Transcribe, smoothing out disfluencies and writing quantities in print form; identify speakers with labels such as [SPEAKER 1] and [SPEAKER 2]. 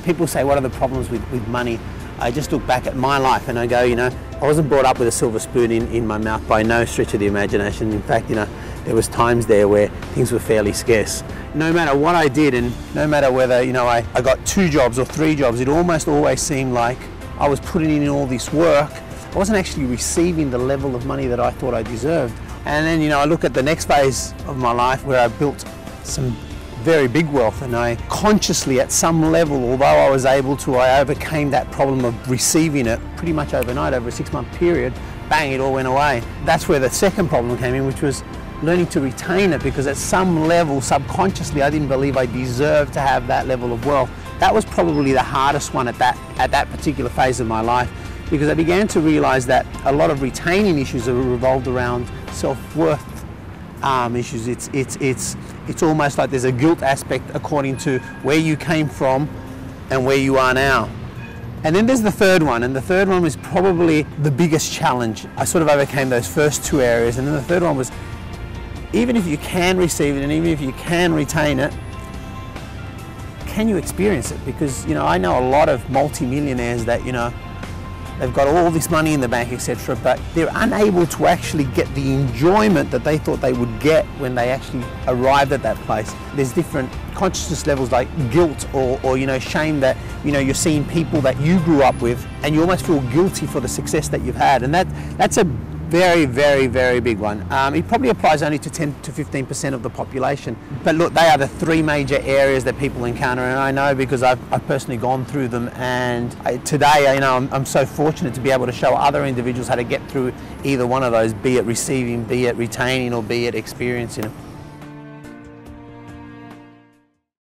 [SPEAKER 1] people say, what are the problems with money? I just look back at my life and I go, I wasn't brought up with a silver spoon in my mouth by no stretch of the imagination. In fact, there was times there where things were fairly scarce. No matter what I did, and no matter whether, I got 2 jobs or 3 jobs, it almost always seemed like I was putting in all this work. I wasn't actually receiving the level of money that I thought I deserved. And then, I look at the next phase of my life where I built some very big wealth, and I consciously, at some level, although I was able to, I overcame that problem of receiving it pretty much overnight over a 6-month period. Bang, it all went away. That's where the second problem came in, which was learning to retain it, because at some level, subconsciously, I didn't believe I deserved to have that level of wealth. That was probably the hardest one at that particular phase of my life, because I began to realize that a lot of retaining issues are revolved around self-worth issues. It's almost like there's a guilt aspect according to where you came from and where you are now. And then there's the third one, and the third one was probably the biggest challenge. I sort of overcame those first 2 areas, and then the third one was, even if you can receive it and even if you can retain it, can you experience it? Because I know a lot of multi-millionaires that they've got all this money in the bank, etc., but they're unable to actually get the enjoyment that they thought they would get when they actually arrived at that place. There's different consciousness levels, like guilt or shame, that you're seeing people that you grew up with and you almost feel guilty for the success that you've had, and that's a very, very, very big one. It probably applies only to 10 to 15% of the population. But look, they are the 3 major areas that people encounter, and I know because I've personally gone through them. And today, I'm so fortunate to be able to show other individuals how to get through either one of those, be it receiving, be it retaining, or be it experiencing.